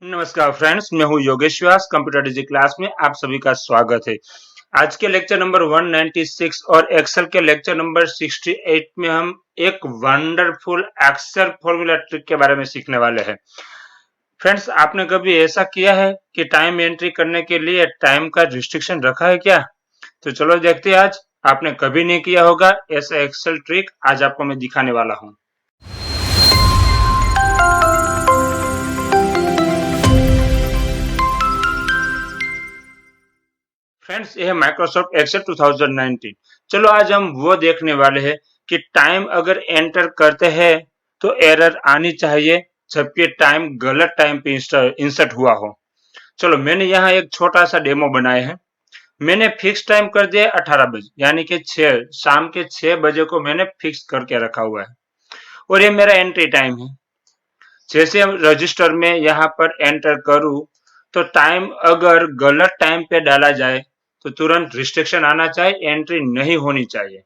नमस्कार फ्रेंड्स, मैं हूं योगेश व्यास। कंप्यूटर डिजी क्लास में आप सभी का स्वागत है। आज के लेक्चर नंबर 196 और एक्सेल के लेक्चर नंबर 68 में हम एक वंडरफुल एक्सेल फॉर्मूला ट्रिक के बारे में सीखने वाले हैं। फ्रेंड्स, आपने कभी ऐसा किया है कि टाइम एंट्री करने के लिए टाइम का रिस्ट्रिक्शन रखा है क्या? तो चलो देखते हैं। आज आपने कभी नहीं किया होगा ऐसा एक्सेल ट्रिक आज आपको मैं दिखाने वाला हूँ। फ्रेंड्स, यह है माइक्रोसॉफ्ट एक्सेल 2019। चलो आज हम वो देखने वाले हैं कि टाइम अगर एंटर करते हैं तो एरर आनी चाहिए, जबकि टाइम गलत टाइम पे इंसर्ट हुआ हो। चलो, मैंने यहाँ एक छोटा सा डेमो बनाया है। मैंने फिक्स टाइम कर दिया 18 बजे, यानी कि शाम के 6 बजे को मैंने फिक्स करके रखा हुआ है और ये मेरा एंट्री टाइम है। जैसे हम रजिस्टर में यहाँ पर एंटर करूं तो टाइम अगर गलत टाइम पे डाला जाए तो तुरंत रिस्ट्रिक्शन आना चाहिए, एंट्री नहीं होनी चाहिए।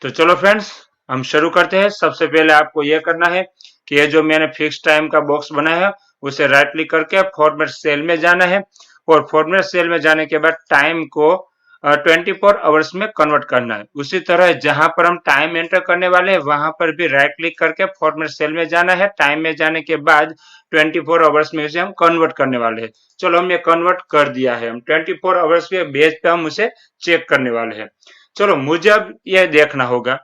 तो चलो फ्रेंड्स, हम शुरू करते हैं। सबसे पहले आपको यह करना है कि ये जो मैंने फिक्स टाइम का बॉक्स बनाया है उसे राइट क्लिक करके फॉर्मेट सेल में जाना है और फॉर्मेट सेल में जाने के बाद टाइम को 24 आवर्स में कन्वर्ट करना है। उसी तरह जहां पर हम टाइम एंटर करने वाले हैं वहां पर भी राइट क्लिक करके फॉर्मेट सेल में जाना है। टाइम में जाने के बाद 24 आवर्स में उसे हम कन्वर्ट करने वाले हैं। चलो, हम ये कन्वर्ट कर दिया है। हम 24 आवर्स के बेस पे हम उसे चेक करने वाले हैं। चलो, मुझे अब यह देखना होगा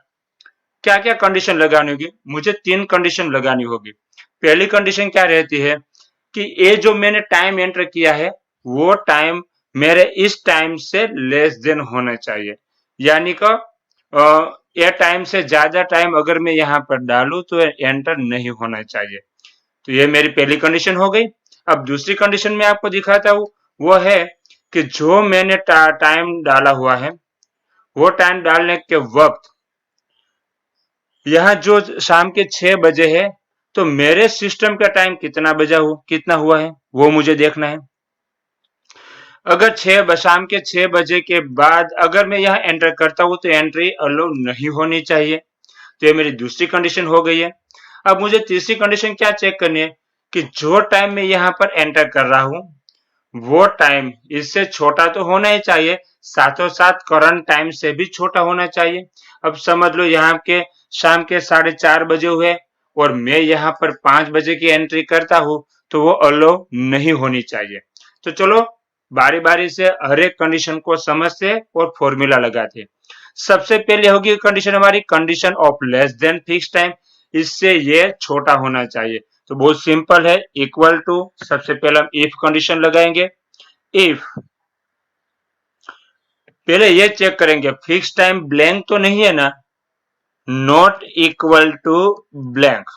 क्या क्या कंडीशन लगानी होगी। मुझे 3 कंडीशन लगानी होगी। पहली कंडीशन क्या रहती है कि ये जो मैंने टाइम एंटर किया है वो टाइम मेरे इस टाइम से लेस देन होना चाहिए, यानी कि ये टाइम से ज्यादा टाइम अगर मैं यहाँ पर डालूं तो एंटर नहीं होना चाहिए। तो ये मेरी पहली कंडीशन हो गई। अब दूसरी कंडीशन में आपको दिखाता हूँ, वो है कि जो मैंने टाइम डाला हुआ है वो टाइम डालने के वक्त यहाँ जो शाम के 6 बजे है तो मेरे सिस्टम का टाइम कितना हुआ है वो मुझे देखना है। अगर शाम के 6 बजे के बाद अगर मैं यहाँ एंटर करता हूँ तो एंट्री अलाउ नहीं होनी चाहिए। तो ये मेरी दूसरी कंडीशन हो गई है। अब मुझे तीसरी कंडीशन क्या चेक करनी है कि जो टाइम मैं यहाँ पर एंटर कर रहा हूँ वो टाइम इससे छोटा तो होना ही चाहिए, साथों साथ करंट टाइम से भी छोटा होना चाहिए। अब समझ लो यहाँ के शाम के 4:30 बजे हुए और मैं यहाँ पर 5 बजे की एंट्री करता हूँ तो वो अलो नहीं होनी चाहिए। तो चलो, बारी बारी से हर एक कंडीशन को समझते और फॉर्मूला लगाते। सबसे पहले होगी कंडीशन हमारी condition of less than fix time. इससे ये छोटा होना चाहिए। तो बहुत सिंपल है, इक्वल टू, सबसे पहले हम इफ कंडीशन लगाएंगे। इफ, पहले ये चेक करेंगे फिक्स टाइम ब्लैंक तो नहीं है ना, not equal to blank.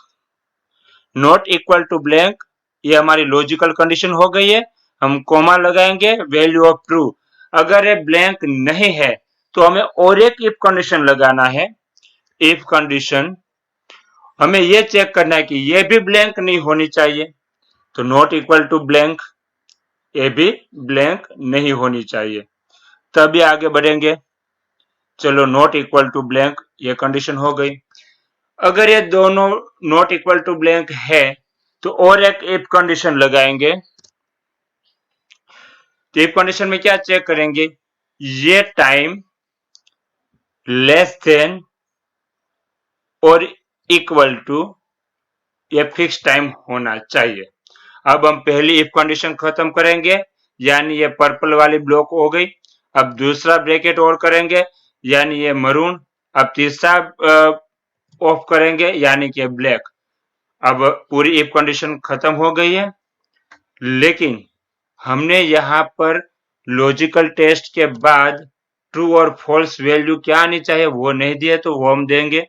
Not equal to blank, ये हमारी लॉजिकल कंडीशन हो गई है। हम कोमा लगाएंगे, वैल्यू ऑफ ट्रू। अगर ये ब्लैंक नहीं है तो हमें और एक इफ कंडीशन लगाना है। इफ कंडीशन हमें ये चेक करना है कि ये भी ब्लैंक नहीं होनी चाहिए, तो नॉट इक्वल टू ब्लैंक, ये भी ब्लैंक नहीं होनी चाहिए, तभी आगे बढ़ेंगे। चलो, नॉट इक्वल टू ब्लैंक ये कंडीशन हो गई। अगर ये दोनों नॉट इक्वल टू ब्लैंक है तो और एक इफ कंडीशन लगाएंगे। तो इफ कंडीशन में क्या चेक करेंगे, ये टाइम लेस देन और इक्वल टू ये फिक्स टाइम होना चाहिए। अब हम पहली इफ कंडीशन खत्म करेंगे, यानी ये पर्पल वाली ब्लॉक हो गई। अब दूसरा ब्रैकेट और करेंगे, यानी ये मरून। अब तीसरा ऑफ करेंगे, यानी कि ब्लैक। अब पूरी इफ कंडीशन खत्म हो गई है, लेकिन हमने यहाँ पर लॉजिकल टेस्ट के बाद ट्रू और फॉल्स वैल्यू क्या आनी चाहिए वो नहीं दिए, तो वो हम देंगे।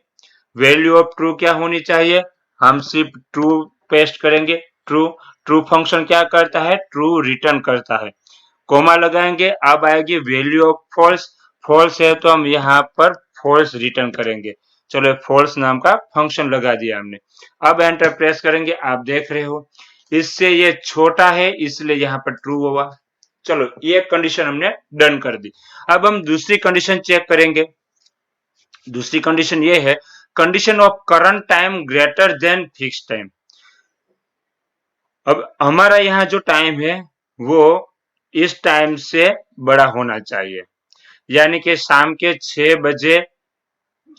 वैल्यू ऑफ ट्रू क्या होनी चाहिए, हम सिर्फ ट्रू पेस्ट करेंगे। ट्रू, ट्रू फंक्शन क्या करता है, ट्रू रिटर्न करता है। कोमा लगाएंगे, अब आएगी वैल्यू ऑफ फॉल्स। फॉल्स है तो हम यहाँ पर फॉल्स रिटर्न करेंगे। चलो, फॉल्स नाम का फंक्शन लगा दिया हमने। अब एंटर प्रेस करेंगे, आप देख रहे हो इससे ये छोटा है इसलिए यहाँ पर ट्रू हुआ। चलो, ये कंडीशन हमने डन कर दी। अब हम दूसरी कंडीशन चेक करेंगे। दूसरी कंडीशन ये है condition of current time greater than fix time. अब हमारा यहाँ जो टाइम है वो इस टाइम से बड़ा होना चाहिए, यानी कि शाम के 6 बजे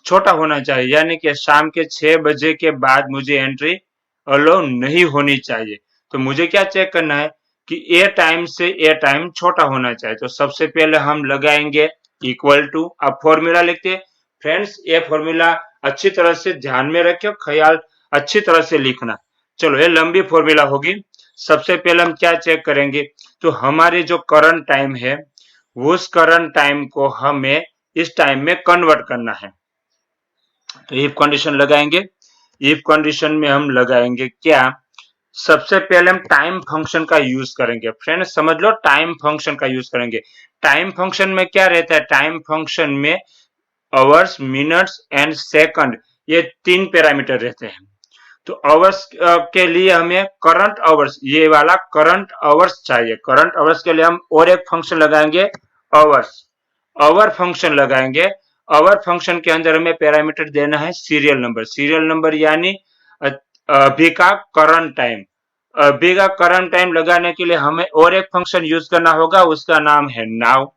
छोटा होना चाहिए, यानी कि शाम के 6 बजे के बाद मुझे एंट्री अलाउ नहीं होनी चाहिए। तो मुझे क्या चेक करना है कि ए टाइम से ए टाइम छोटा होना चाहिए। तो सबसे पहले हम लगाएंगे इक्वल टू, अब फॉर्मूला लिखते हैं। फ्रेंड्स ये फॉर्मूला अच्छी तरह से ध्यान में रखियो, ख्याल अच्छी तरह से लिखना। चलो ये लंबी फॉर्मूला होगी। सबसे पहले हम क्या चेक करेंगे, तो हमारे जो करंट टाइम है उस करंट टाइम को हमें इस टाइम में कन्वर्ट करना है। तो इफ कंडीशन लगाएंगे, इफ कंडीशन में हम लगाएंगे क्या, सबसे पहले हम टाइम फंक्शन का यूज करेंगे। फ्रेंड्स समझ लो, टाइम फंक्शन का यूज करेंगे। टाइम फंक्शन में क्या रहता है, टाइम फंक्शन में आवर्स, मिनट्स एंड सेकंड, ये 3 पैरामीटर रहते हैं। तो आवर्स के लिए हमें करंट आवर्स, ये वाला करंट आवर्स चाहिए। करंट आवर्स के लिए हम और एक फंक्शन लगाएंगे, आवर्स, आवर फंक्शन लगाएंगे। आवर फंक्शन के अंदर हमें पैरामीटर देना है सीरियल नंबर। सीरियल नंबर यानी अभी का करंट टाइम। अभी का करंट टाइम लगाने के लिए हमें और एक फंक्शन यूज करना होगा, उसका नाम है नाउ।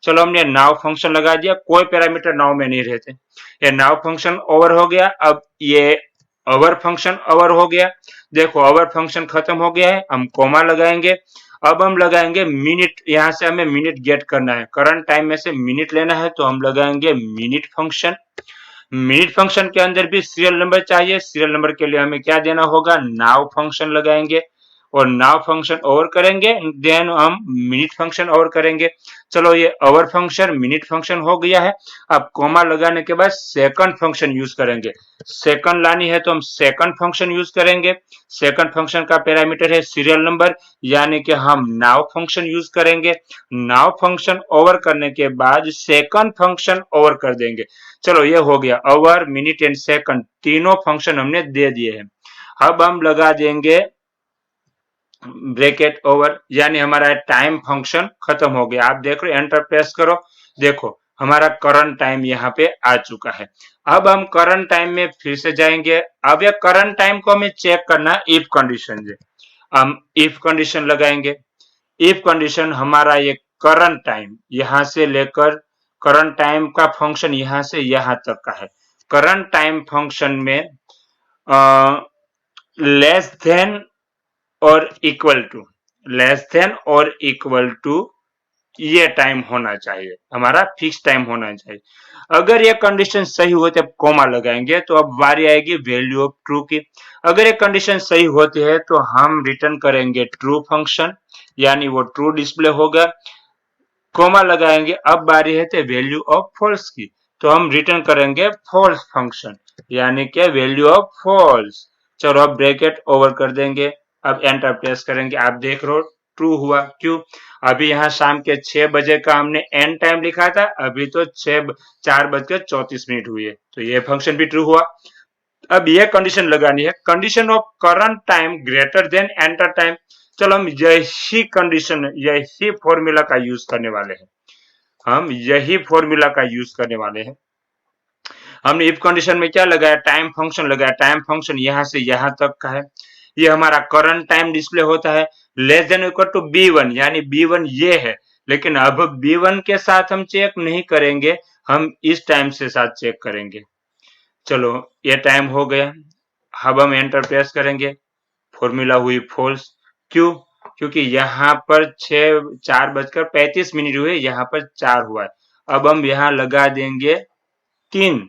चलो हमने नाउ फंक्शन लगा दिया, कोई पैरामीटर नाउ में नहीं रहते। ये नाउ फंक्शन ओवर हो गया। अब ये अवर फंक्शन ओवर हो गया। देखो अवर फंक्शन खत्म हो गया है, हम कोमा लगाएंगे। अब हम लगाएंगे मिनट, यहां से हमें मिनट गेट करना है, करंट टाइम में से मिनट लेना है, तो हम लगाएंगे मिनट फंक्शन। मिनट फंक्शन के अंदर भी सीरियल नंबर चाहिए। सीरियल नंबर के लिए हमें क्या देना होगा, नाउ फंक्शन लगाएंगे और नाउ फंक्शन ओवर करेंगे, देन हम मिनट फंक्शन ओवर करेंगे। चलो ये ओवर फंक्शन मिनट फंक्शन हो गया है। अब कोमा लगाने के बाद सेकंड फंक्शन यूज करेंगे। सेकंड लानी है तो हम सेकंड फंक्शन यूज करेंगे। सेकंड फंक्शन का पैरामीटर है सीरियल नंबर, यानी कि हम नाउ फंक्शन यूज करेंगे। नाउ फंक्शन ओवर करने के बाद सेकंड फंक्शन ओवर कर देंगे। चलो ये हो गया, आवर, मिनट एंड सेकंड तीनों फंक्शन हमने दे दिए हैं। अब हम लगा देंगे ब्रैकेट ओवर, यानी हमारा टाइम फंक्शन खत्म हो गया। आप देख रहे हो, एंटर प्रेस करो, देखो हमारा करंट टाइम यहाँ पे आ चुका है। अब हम करंट टाइम में फिर से जाएंगे। अब ये करंट टाइम को हमें चेक करना है इफ कंडीशन से। हम इफ कंडीशन लगाएंगे। इफ कंडीशन हमारा ये करंट टाइम यहां से लेकर, करंट टाइम का फंक्शन यहां से यहां तक का है। करंट टाइम फंक्शन में लेस देन और इक्वल टू, लेस देन और इक्वल टू ये टाइम होना चाहिए, हमारा फिक्स टाइम होना चाहिए। अगर ये कंडीशन सही हो तो कोमा लगाएंगे, तो अब बारी आएगी वैल्यू ऑफ ट्रू की। अगर ये कंडीशन सही होती है तो हम रिटर्न करेंगे ट्रू फंक्शन, यानी वो ट्रू डिस्प्ले होगा। कोमा लगाएंगे, अब बारी है तो वैल्यू ऑफ फॉल्स की, तो हम रिटर्न करेंगे फॉल्स फंक्शन, यानी कि वैल्यू ऑफ फॉल्स। चलो अब ब्रैकेट ओवर कर देंगे। अब एंटर प्रेस करेंगे। आप देख रहे हो ट्रू हुआ, क्यों, अभी यहाँ शाम के 6 बजे का हमने एंड टाइम लिखा था, अभी तो 4:34 हुई है, तो ये फंक्शन भी ट्रू हुआ। अब ये कंडीशन लगानी है, condition of current time greater than enter time. चलो हम यही कंडीशन, यही फॉर्मूला का यूज करने वाले हैं। हम यही फॉर्मूला का यूज करने वाले हैं। हमने इफ कंडीशन में क्या लगाया, टाइम फंक्शन लगाया। टाइम फंक्शन यहां से यहां तक का है। ये हमारा करंट टाइम डिस्प्ले होता है less than equal to B1, यानी B1 ये है। लेकिन अब B1 के साथ हम चेक नहीं करेंगे, हम इस टाइम से साथ चेक करेंगे। चलो ये टाइम हो गया। अब हम एंटर प्रेस करेंगे, फॉर्मूला हुई फॉल्स, क्यों, क्योंकि यहाँ पर 4:35 हुए, यहाँ पर 4 हुआ है। अब हम यहाँ लगा देंगे 3,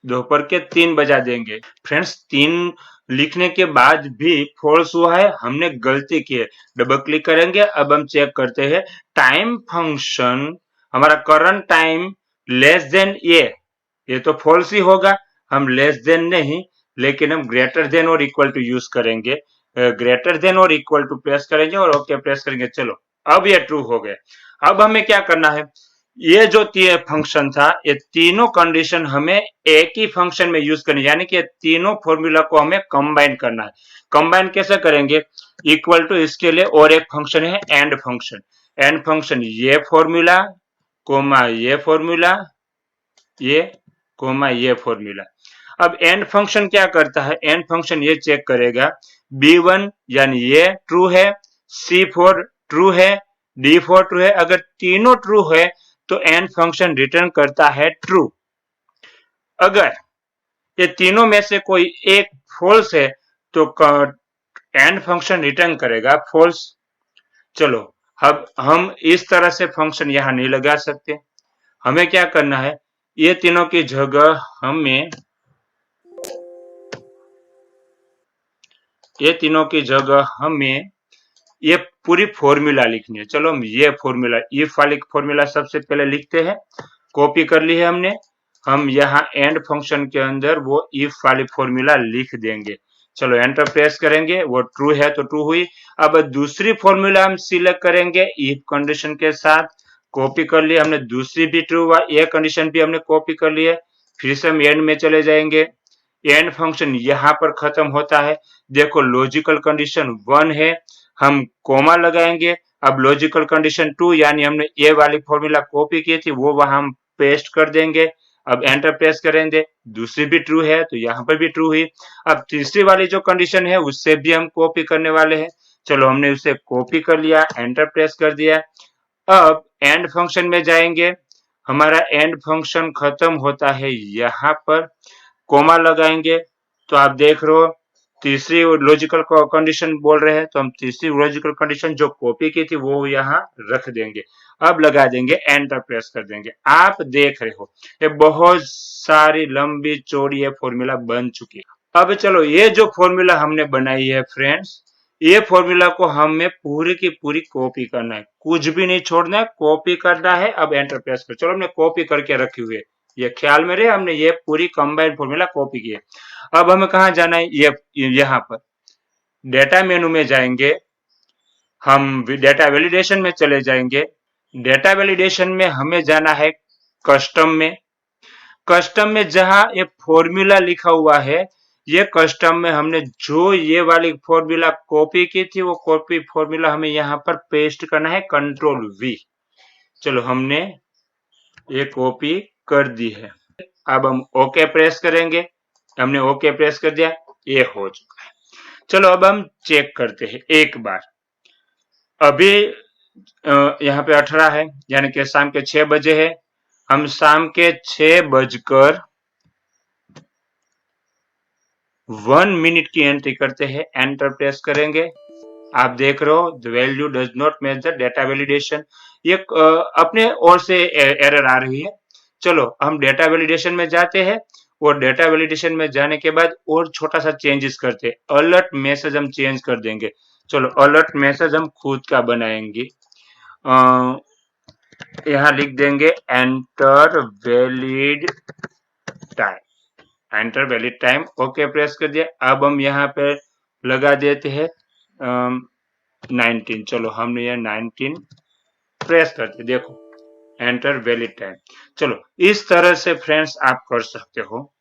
दोपहर के 3 बजा देंगे। फ्रेंड्स 3 लिखने के बाद भी फॉल्स हुआ है, हमने गलती की है। डबल क्लिक करेंगे। अब हम चेक करते हैं टाइम फंक्शन, हमारा करंट टाइम लेस देन ये तो फॉल्स ही होगा। हम लेस देन नहीं, लेकिन हम ग्रेटर देन और इक्वल टू यूज करेंगे। ग्रेटर देन और इक्वल टू प्रेस करेंगे और ओके प्रेस करेंगे। चलो अब ये ट्रू हो गया। अब हमें क्या करना है, ये जो फंक्शन था, ये तीनों कंडीशन हमें एक ही फंक्शन में यूज करनी, यानी कि तीनों फॉर्मूला को हमें कंबाइन करना है। कंबाइन कैसे करेंगे, इक्वल टू, इसके लिए और एक फंक्शन है एंड फंक्शन। एंड फंक्शन ये फॉर्मूला कोमा ये फॉर्मूला, ये कोमा ये फॉर्मूला। अब एंड फंक्शन क्या करता है, एंड फंक्शन ये चेक करेगा B1 यानी ये ट्रू है, C4 ट्रू है, D4 ट्रू है। अगर तीनों ट्रू है तो एंड फंक्शन रिटर्न करता है ट्रू। अगर ये तीनों में से कोई एक फॉल्स है तो एंड फंक्शन रिटर्न करेगा फॉल्स। चलो अब हम इस तरह से फंक्शन यहां नहीं लगा सकते। हमें क्या करना है, ये तीनों की जगह हमें ये पूरी फॉर्मूला लिखनी है। चलो हम ये फॉर्मूला, इफ वाली फॉर्मूला सबसे पहले लिखते हैं। कॉपी कर ली है हमने। हम यहाँ एंड फंक्शन के अंदर वो इफ वाली फॉर्मूला लिख देंगे। चलो एंटर प्रेस करेंगे, वो ट्रू है तो ट्रू हुई। अब दूसरी फॉर्मूला हम सिलेक्ट करेंगे इफ कंडीशन के साथ। कॉपी कर लिया हमने, दूसरी भी ट्रू हुआ, ये कंडीशन भी हमने कॉपी कर ली है। फिर से हम एंड में चले जाएंगे। एंड फंक्शन यहाँ पर खत्म होता है। देखो लॉजिकल कंडीशन 1 है, हम कोमा लगाएंगे। अब लॉजिकल कंडीशन 2 यानी हमने ये वाली फॉर्मूला कॉपी की थी वो वहां हम पेस्ट कर देंगे। अब एंटर प्रेस करेंगे, दूसरी भी ट्रू है तो यहाँ पर भी ट्रू हुई। अब तीसरी वाली जो कंडीशन है उससे भी हम कॉपी करने वाले हैं। चलो हमने उसे कॉपी कर लिया, एंटर प्रेस कर दिया। अब एंड फंक्शन में जाएंगे। हमारा एंड फंक्शन खत्म होता है यहाँ पर, कोमा लगाएंगे तो आप देख रहे हो तीसरी लॉजिकल कंडीशन बोल रहे हैं तो हम तीसरी लॉजिकल कंडीशन जो कॉपी की थी वो यहाँ रख देंगे। अब लगा देंगे, एंटर प्रेस कर देंगे। आप देख रहे हो ये बहुत सारी लंबी चौड़ी ये फॉर्मूला बन चुकी है। अब चलो ये जो फॉर्मूला हमने बनाई है फ्रेंड्स, ये फॉर्मूला को हमें पूरी की पूरी कॉपी करना है, कुछ भी नहीं छोड़ना है, कॉपी करना है। अब एंटर प्रेस कर, चलो हमने कॉपी करके रखी हुई है, ये ख्याल में रहे, हमने ये पूरी कंबाइंड फॉर्मूला कॉपी की है। अब हमें कहा जाना है, ये यहाँ पर डेटा मेनू में जाएंगे, हम डेटा वैलिडेशन में चले जाएंगे। डेटा वैलिडेशन में हमें जाना है कस्टम में। कस्टम में जहां ये फॉर्मूला लिखा हुआ है, ये कस्टम में हमने जो ये वाली फॉर्मूला कॉपी की थी वो कॉपी फॉर्मूला हमें यहाँ पर पेस्ट करना है, कंट्रोल V। चलो हमने ये कॉपी कर दी है। अब हम ओके प्रेस करेंगे, हमने ओके प्रेस कर दिया, ये हो चुका है। चलो अब हम चेक करते हैं एक बार। अभी यहाँ पे 18 है यानी कि शाम के 6 बजे है। हम शाम के 6:01 की एंट्री करते हैं, एंटर प्रेस करेंगे। आप देख रहे हो the value does not match the data validation, ये अपने ओर से एरर आ रही है। चलो हम डेटा वैलिडेशन में जाते हैं और डेटा वैलिडेशन में जाने के बाद और छोटा सा चेंजेस करते हैं, अलर्ट मैसेज हम चेंज कर देंगे। चलो अलर्ट मैसेज हम खुद का बनाएंगे। यहाँ लिख देंगे enter valid time, enter valid time, okay press कर दिया। अब हम यहाँ पे लगा देते हैं 19। चलो हमने यह 19 प्रेस करते, देखो एंटर वैलिड टाइम। चलो इस तरह से फ्रेंड्स आप कर सकते हो।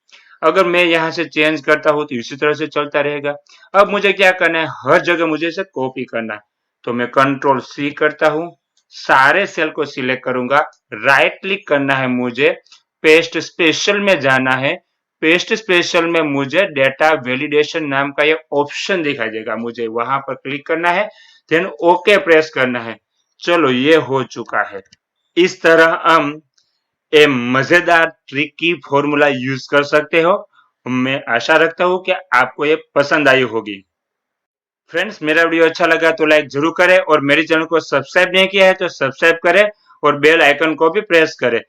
अगर मैं यहाँ से चेंज करता हूँ तो इसी तरह से चलता रहेगा। अब मुझे क्या करना है, हर जगह मुझे इसे कॉपी करना है, तो मैं कंट्रोल C करता हूँ, सारे सेल को सिलेक्ट करूंगा, राइट क्लिक करना है, मुझे पेस्ट स्पेशल में जाना है। पेस्ट स्पेशल में मुझे डेटा वैलिडेशन नाम का ये ऑप्शन दिखाई देगा, मुझे वहां पर क्लिक करना है, देन ओके प्रेस करना है। चलो ये हो चुका है। इस तरह हम एक मजेदार ट्रिकी फॉर्मूला यूज कर सकते हो। मैं आशा रखता हूँ कि आपको ये पसंद आई होगी। फ्रेंड्स मेरा वीडियो अच्छा लगा तो लाइक जरूर करें और मेरे चैनल को सब्सक्राइब नहीं किया है तो सब्सक्राइब करें और बेल आइकन को भी प्रेस करें।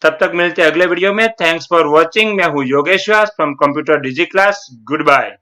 तब तक मिलते हैं अगले वीडियो में। Thanks for watching. मैं हूँ Yogesh Vyas from computer Digi class. Good bye.